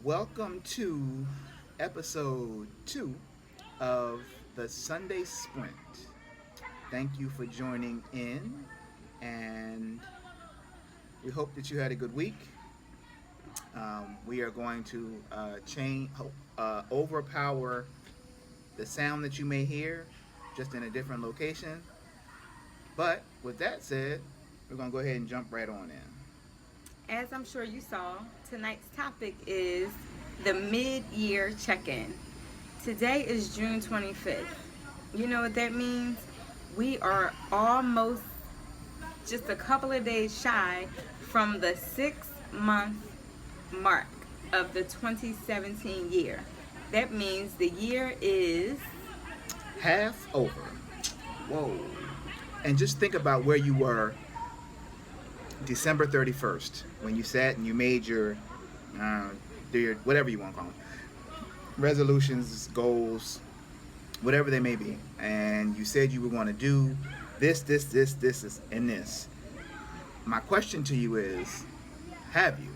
Welcome to episode 2 of the Sunday Sprint. Thank you for joining in, and we hope that you had a good week. We are going to overpower the sound that you may hear just in a different location. But with that said, we're going to go ahead and jump right on in. As I'm sure you saw, tonight's topic is the mid-year check-in. Today is June 25th. You know what that means? We are almost just a couple of days shy from the 6-month mark of the 2017 year. That means the year is half over. Whoa. And just think about where you were December 31st when you sat and you made your whatever you want to call them, resolutions, goals, whatever they may be, and you said you were going to do this, and this. My question to you is, have you?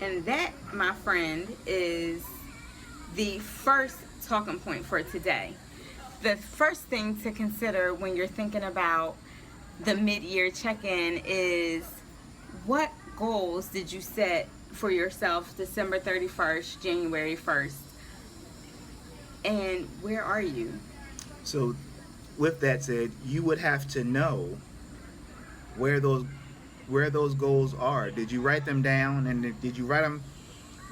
And that, my friend, is the first talking point for today. The first thing to consider when you're thinking about the mid-year check-in is, what goals did you set for yourself December 31st, January 1st? And where are you? So with that said, you would have to know where those goals are. Did you write them down, and did you write them?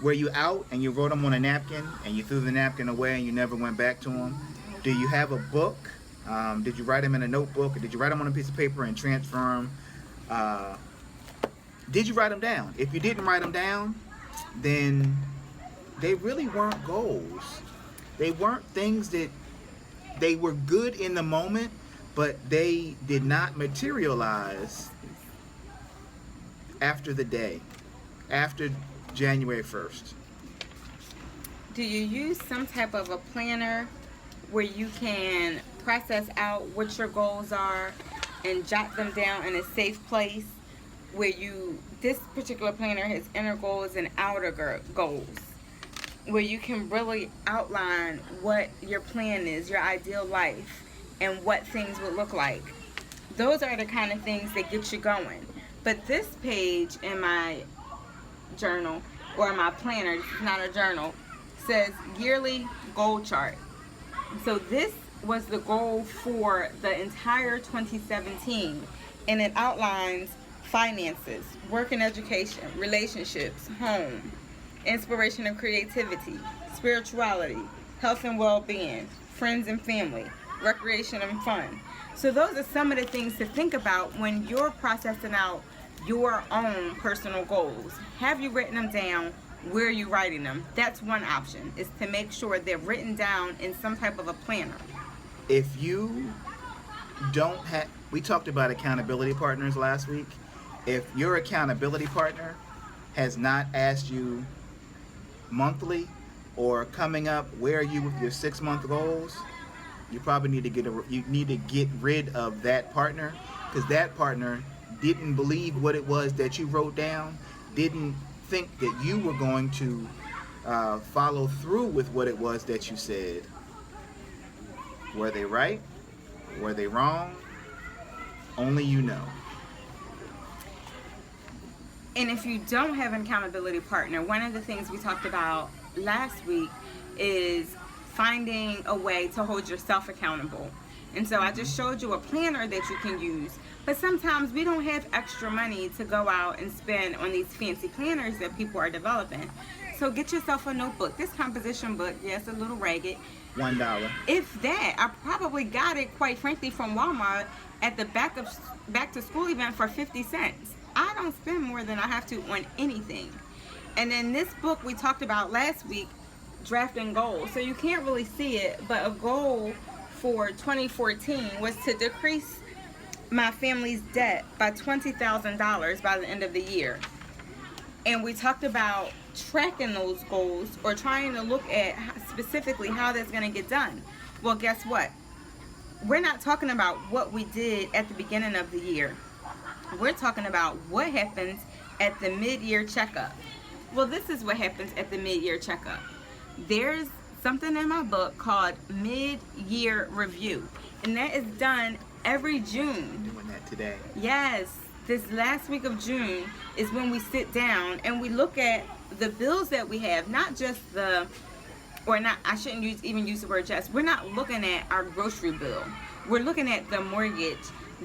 Were you out and you wrote them on a napkin and you threw the napkin away and you never went back to them? Do you have a book? Did you write them in a notebook, or did you write them on a piece of paper and transfer them? Did you write them down? If you didn't write them down, then they really weren't goals. They weren't things that they were good in the moment, but they did not materialize after the day, after January 1st. Do you use some type of a planner where you can process out what your goals are and jot them down in a safe place, where this particular planner has inner goals and outer goals, where you can really outline what your plan is, your ideal life, and what things would look like? Those are the kind of things that get you going. But this page in my journal, or my planner, this is not a journal, says yearly goal chart. So this was the goal for the entire 2017, and it outlines finances, work and education, relationships, home, inspiration and creativity, spirituality, health and well-being, friends and family, recreation and fun. So those are some of the things to think about when you're processing out your own personal goals. Have you written them down? Where are you writing them? That's one option, is to make sure they're written down in some type of a planner. If you don't have, we talked about accountability partners last week. If your accountability partner has not asked you monthly or coming up, where are you with your 6-month goals, you probably need to get rid of that partner, because that partner didn't believe what it was that you wrote down, didn't think that you were going to follow through with what it was that you said. Were they right? Were they wrong? Only you know. And if you don't have an accountability partner, one of the things we talked about last week is finding a way to hold yourself accountable. And so I just showed you a planner that you can use. But sometimes we don't have extra money to go out and spend on these fancy planners that people are developing. So get yourself a notebook. This composition book, yes, a little ragged. $1. If that, I probably got it, quite frankly, from Walmart at the back to school event for 50 cents. I don't spend more than I have to on anything. And then this book we talked about last week, Drafting Goals. So you can't really see it, but a goal for 2014 was to decrease my family's debt by $20,000 by the end of the year. And we talked about tracking those goals, or trying to look at specifically how that's going to get done. Well, guess what? we're not talking about what we did at the beginning of the year. We're talking about what happens at the mid-year checkup. Well, this is what happens at the mid-year checkup. There's something in my book called mid-year review, and that is done every June. Doing that today. Yes, this last week of June is when we sit down and we look at the bills that we have, not just the, or not, I shouldn't even use the word just. We're not looking at our grocery bill. We're looking at the mortgage,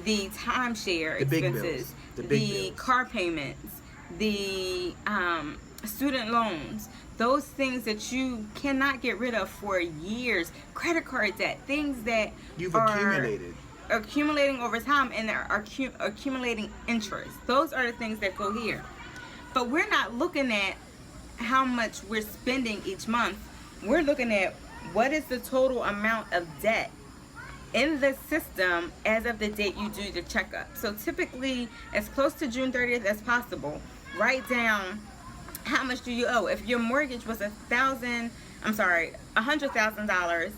the timeshare expenses, the car payments, the student loans, those things that you cannot get rid of for years, credit card debt, things that you've are accumulating over time and are accumulating interest. Those are the things that go here. But we're not looking at how much we're spending each month. We're looking at what is the total amount of debt in the system as of the date you do the checkup. So typically, as close to June 30th as possible, write down how much do you owe. If your mortgage was $100,000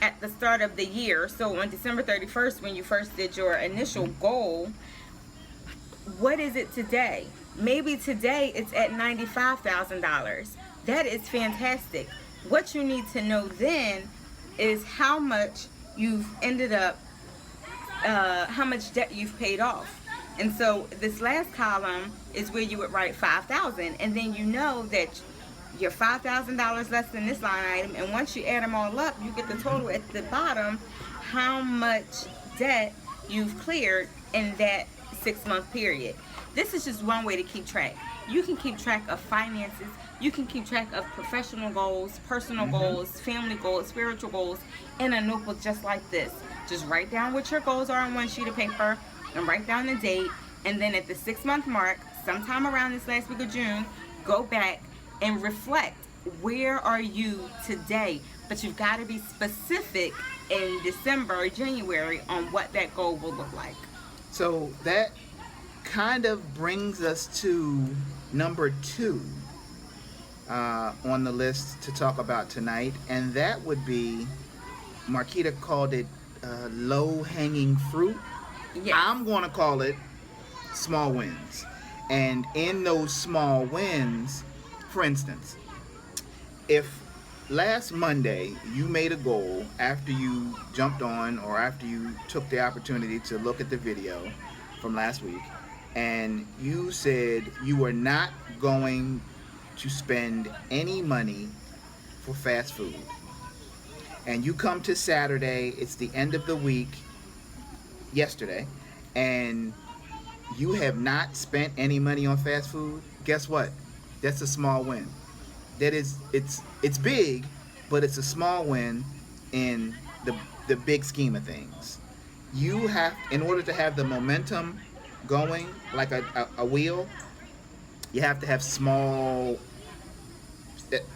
at the start of the year, so on December 31st when you first did your initial goal, what is it today? Maybe today it's at $95,000. That is fantastic. What you need to know then is how much you've ended up, how much debt you've paid off. And so this last column is where you would write 5,000, and then you know that you're $5,000 less than this line item, and once you add them all up, you get the total at the bottom, how much debt you've cleared in that 6-month period. This is just one way to keep track. You can keep track of finances. You can keep track of professional goals, personal goals, family goals, spiritual goals in a notebook just like this. Just write down what your goals are on one sheet of paper and write down the date. And then at the 6-month mark, sometime around this last week of June, go back and reflect. Where are you today? But you've got to be specific in December or January on what that goal will look like. So that kind of brings us to number 2 on the list to talk about tonight, and that would be, Marquita called it low-hanging fruit. Yes. I'm going to call it small wins. And in those small wins, for instance, if last Monday you made a goal after you jumped on or after you took the opportunity to look at the video from last week, and you said you were not going to spend any money for fast food, and you come to Saturday, it's the end of the week, yesterday, and you have not spent any money on fast food, guess what? That's a small win. That is, it's big, but it's a small win in the big scheme of things. You have, in order to have the momentum going like a wheel, you have to have small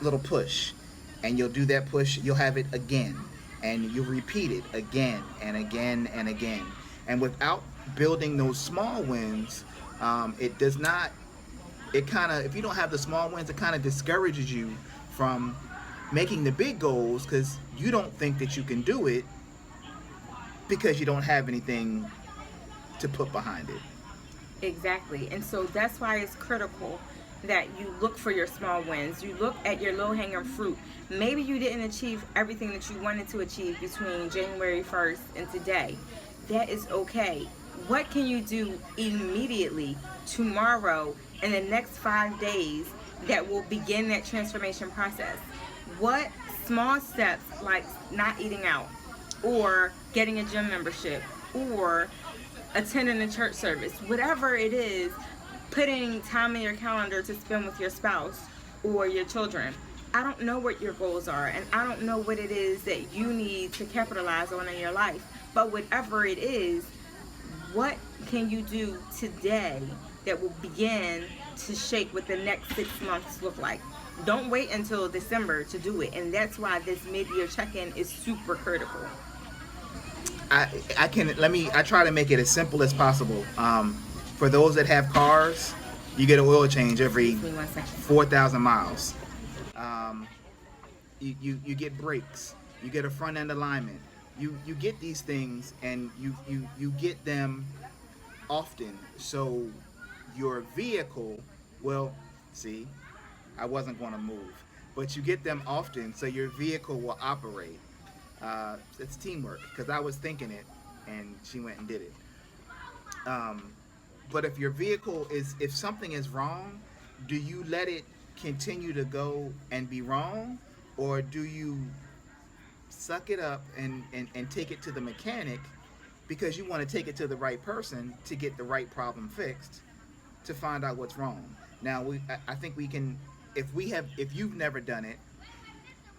little push, and you'll do that push, you'll have it again, and you'll repeat it again and again and again. And without building those small wins, it does not, it kind of, if you don't have the small wins, it kind of discourages you from making the big goals, because you don't think that you can do it because you don't have anything to put behind it. Exactly. And so that's why it's critical that you look for your small wins. You look at your low-hanging fruit. Maybe you didn't achieve everything that you wanted to achieve between January 1st and today. That is okay. What can you do immediately, tomorrow, in the next 5 days that will begin that transformation process? What small steps, like not eating out, or getting a gym membership, or attending a church service, whatever it is, putting time in your calendar to spend with your spouse or your children. I don't know what your goals are, and I don't know what it is that you need to capitalize on in your life, but whatever it is, what can you do today that will begin to shape what the next 6 months look like? Don't wait until December to do it, and that's why this mid-year check-in is super critical. I try to make it as simple as possible. For those that have cars, you get an oil change every 4,000 miles. You get brakes, you get a front end alignment, you get these things and you get them often. So your vehicle, well, see, I wasn't going to move, but you get them often, so your vehicle will operate. It's teamwork because I was thinking it, and she went and did it. Um, but if your vehicle is, if something is wrong, do you let it continue to go and be wrong, or do you suck it up and take it to the mechanic because you want to take it to the right person to get the right problem fixed to find out what's wrong. Now I think we can, if you've never done it,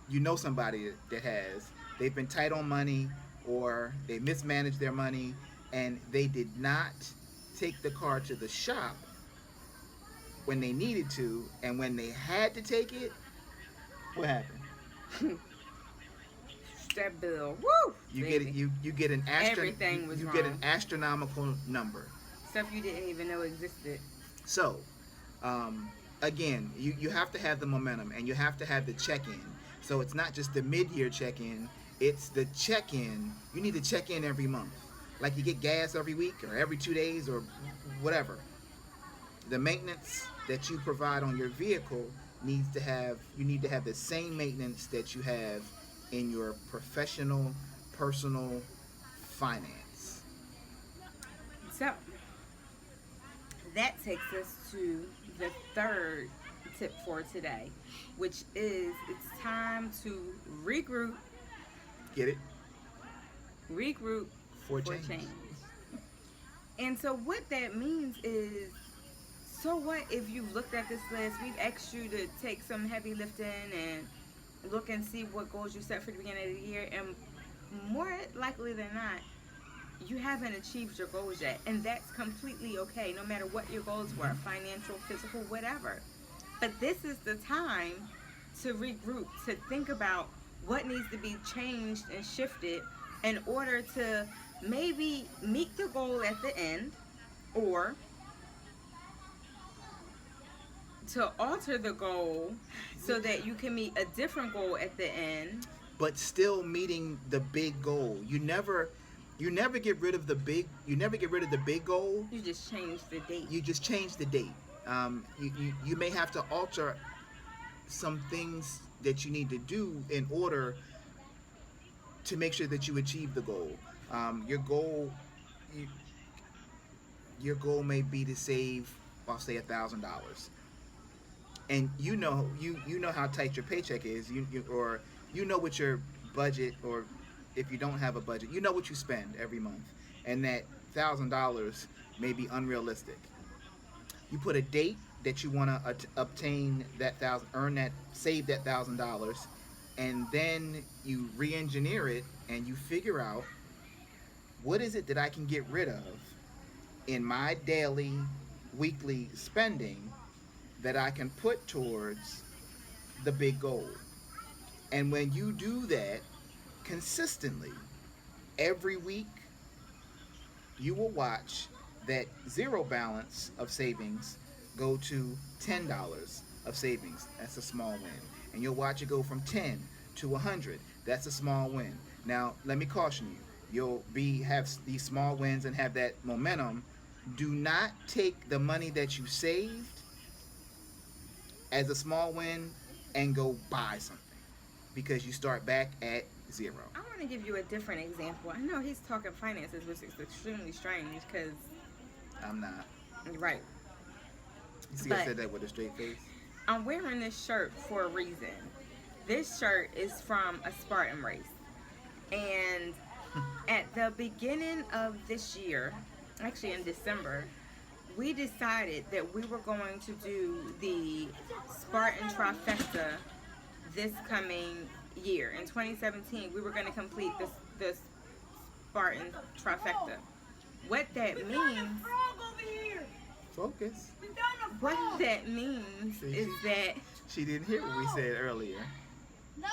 you know somebody that has. They've been tight on money or they mismanaged their money and they did not take the car to the shop when they needed to, and when they had to take it, what happened? That bill, woo! You baby. get you get an Everything was you wrong. get an astronomical number. Stuff you didn't even know existed. So, again, you have to have the momentum and you have to have the check-in. So it's not just the mid-year check-in; it's the check-in. You need to check in every month, like you get gas every week or every 2 days or whatever. The maintenance that you provide on your vehicle needs to have, you need to have the same maintenance that you have in your professional, personal finance. So that takes us to the third tip for today, which is it's time to regroup Get it? For for change. change. And so what that means is, so what if you've looked at this list, we've asked you to take some heavy lifting and look and see what goals you set for the beginning of the year, and more likely than not, you haven't achieved your goals yet. And that's completely okay, no matter what your goals were, financial, physical, whatever. But this is the time to regroup, to think about what needs to be changed and shifted in order to maybe meet the goal at the end, or to alter the goal so that you can meet a different goal at the end. But still meeting the big goal. You never get rid of the big goal. You just change the date. You just change the date. You may have to alter some things that you need to do in order to make sure that you achieve the goal. Your goal may be to save, I'll say $1,000, and you know how tight your paycheck is. Or you know what your budget, or if you don't have a budget, you know what you spend every month, and that $1,000 may be unrealistic. You put a date that you want to obtain that save that $1,000, and then you re-engineer it and you figure out what is it that I can get rid of in my daily, weekly spending that I can put towards the big goal. And when you do that consistently every week, you will watch that zero balance of savings go to $10 of savings. That's a small win. And you'll watch it go from 10 to 100. That's a small win. Now, let me caution you. You'll have these small wins and have that momentum. Do not take the money that you saved as a small win and go buy something, because you start back at zero. I want to give you a different example. I know he's talking finances, which is extremely strange because I'm not. right. You see, But I said that with a straight face. I'm wearing this shirt for a reason. This shirt is from a Spartan race. And at the beginning of this year, actually in December, we decided that we were going to do the Spartan Trifecta this coming year. In 2017, we were going to complete this Spartan Trifecta. What that means, Focus. what that means is that She didn't hear what we said earlier. No.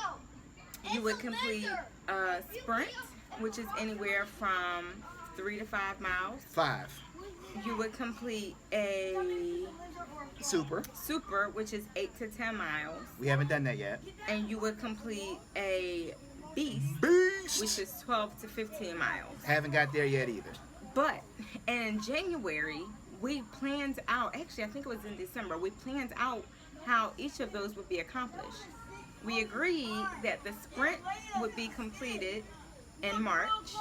you would complete a sprint, which is anywhere from 3 to 5 miles. 5. You would complete a Super. super, which is 8 to 10 miles. We haven't done that yet. And you would complete a beast, Beast. which is 12 to 15 miles. Haven't got there yet either. But in January, we planned out, actually, I think it was in December, we planned out how each of those would be accomplished. We agreed that the sprint would be completed in March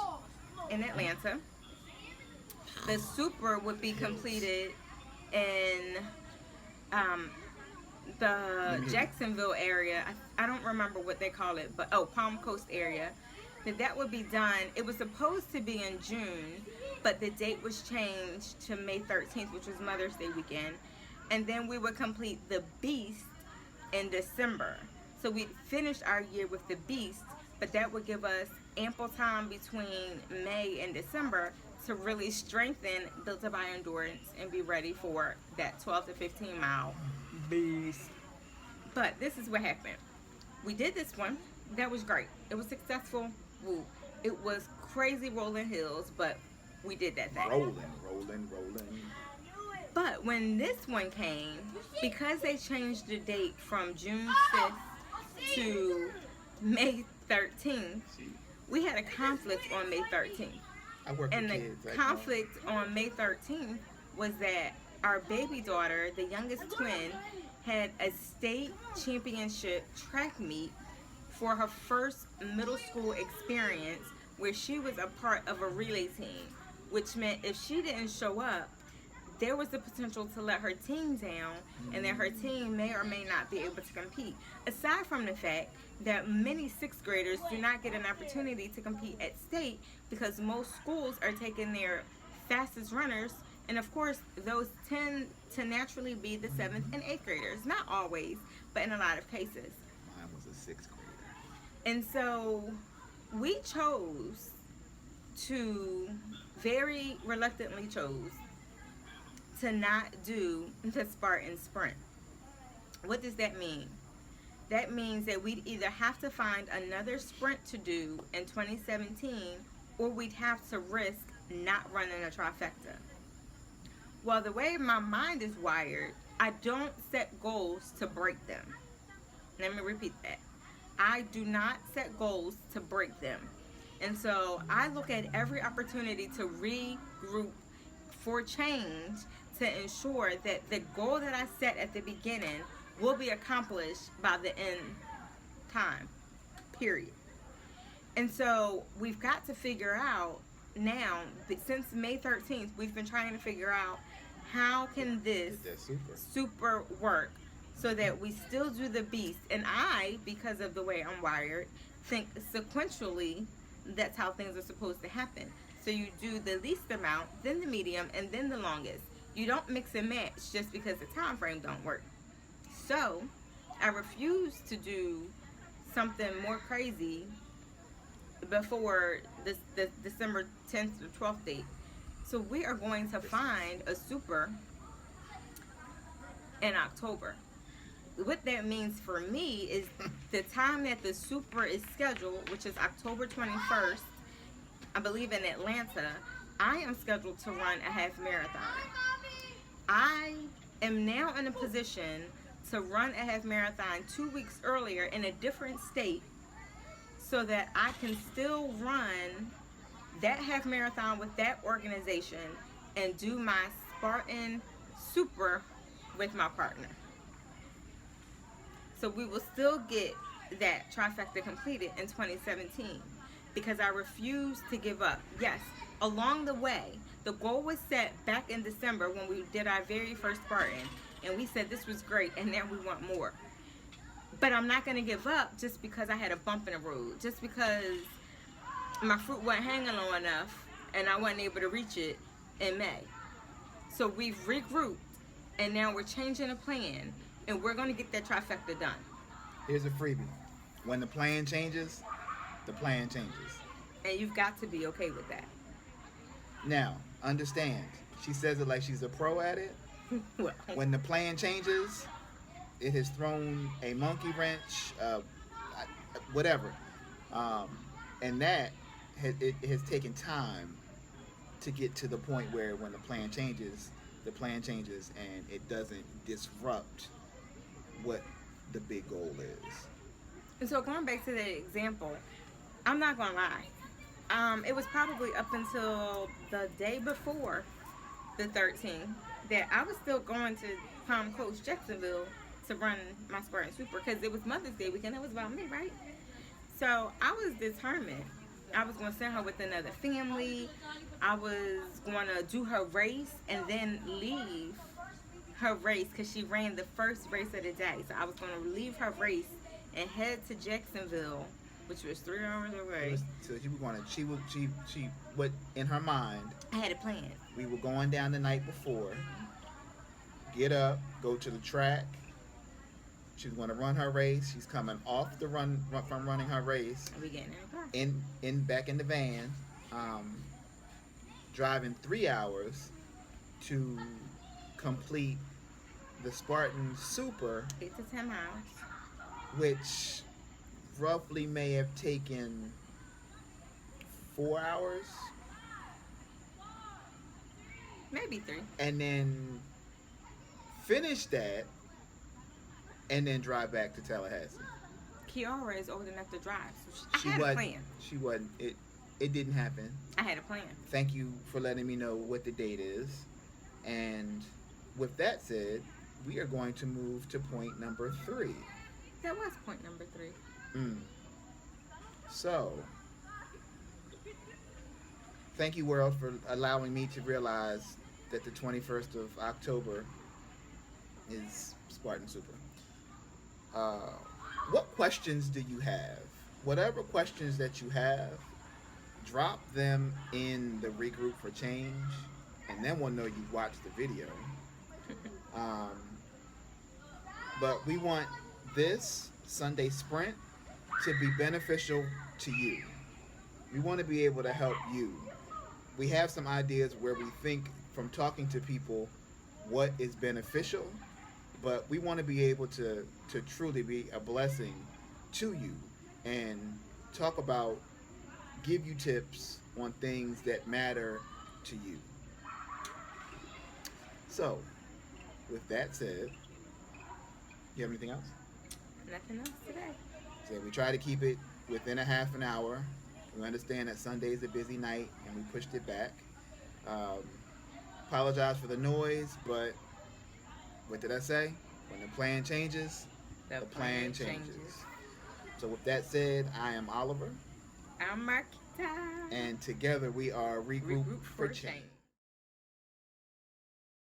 in Atlanta. The super would be completed in the Jacksonville area. I don't remember what they call it, but Palm Coast area. That would be done. It was supposed to be in June, but the date was changed to May 13th, which was Mother's Day weekend. And then we would complete the Beast in December. So we'd finish our year with the Beast, but that would give us ample time between May and December to really strengthen Built to Buy Endurance and be ready for that 12 to 15 mile Beast. But this is what happened. We did this one. That was great. It was successful. Woo. It was crazy rolling hills, but we did that thing. Rolling. But when this one came, because they changed the date from June 5th to May 13th, we had a conflict on May 13th. And the conflict on May 13th was that our baby daughter, the youngest twin, had a state championship track meet for her first middle school experience where she was a part of a relay team, which meant if she didn't show up, there was the potential to let her team down and that her team may or may not be able to compete. Aside from the fact that many sixth graders do not get an opportunity to compete at state because most schools are taking their fastest runners, and of course those tend to naturally be the 7th and 8th graders. Not always, but in a lot of cases. Mine was a 6th grader. And so we chose to, very reluctantly chose, to not do the Spartan Sprint. What does that mean? That means that we'd either have to find another sprint to do in 2017 or we'd have to risk not running a trifecta. Well, the way my mind is wired, I don't set goals to break them. Let me repeat that. I do not set goals to break them. And so I look at every opportunity to regroup for change to ensure that the goal that I set at the beginning will be accomplished by the end time, period. And so we've got to figure out now, since May 13th, we've been trying to figure out how can this super work so that we still do the Beast. And I, because of the way I'm wired, think sequentially that's how things are supposed to happen. So you do the least amount, then the medium, and then the longest. You don't mix and match just because the time frame don't work. So I refuse to do something more crazy before the December 10th to 12th date. So we are going to find a super in October. What that means for me is the time that the super is scheduled, which is October 21st, I believe in Atlanta, I am scheduled to run a half marathon. I am now in a position to run a half marathon 2 weeks earlier in a different state so that I can still run that half marathon with that organization and do my Spartan Super with my partner. So we will still get that trifecta completed in 2017 because I refuse to give up. Yes, along the way, the goal was set back in December when we did our very first Spartan, and we said this was great and now we want more. But I'm not going to give up just because I had a bump in the road, just because my fruit wasn't hanging low enough and I wasn't able to reach it in May. So we've regrouped and now we're changing the plan and we're going to get that trifecta done. Here's a freebie. When the plan changes, the plan changes. And you've got to be okay with that. Now, understand, she says it like she's a pro at it. Well, when the plan changes, it has thrown a monkey wrench, whatever. And that it has taken time to get to the point where when the plan changes and it doesn't disrupt what the big goal is. And so going back to the example, I'm not gonna lie. It was probably up until the day before the 13th that I was still going to Palm Coast, Jacksonville to run my Spartan Super because it was Mother's Day weekend. It was about me, right? So I was determined. I was going to send her with another family. I was going to do her race and then leave her race because she ran the first race of the day. So I was going to leave her race and head to Jacksonville, which was 3 hours away. So she was going to, she, what in her mind, I had a plan. we were going down the night before, get up, go to the track. She's going to run her race. She's coming off the run from running her race. And we getting in the car. Back in the van, driving 3 hours to complete the Spartan Super, 8 to 10 miles. which roughly may have taken 4 hours, Maybe 3. and then finish that, and then drive back to Tallahassee. Kiara is old enough to drive, so I had a plan. She wasn't. It didn't happen. I had a plan. Thank you for letting me know what the date is. And with that said, we are going to move to point number 3. That was point number 3. So, thank you, world, for allowing me to realize that the 21st of October is Spartan Super. What questions do you have? Whatever questions that you have, drop them in the Regroup for Change, and then we'll know you've watched the video. But we want this Sunday Sprint to be beneficial to you. We want to be able to help you. We have some ideas where we think from talking to people what is beneficial, but we want to be able to truly be a blessing to you and talk about, give you tips on things that matter to you. So, with that said, you have anything else? Nothing else today. So we try to keep it within a half an hour. We understand that Sunday is a busy night and we pushed it back. Apologize for the noise, but what did I say? When the plan changes, the plan changes. So with that said, I am Oliver. I'm Marquita. And together we are Regroup for Change.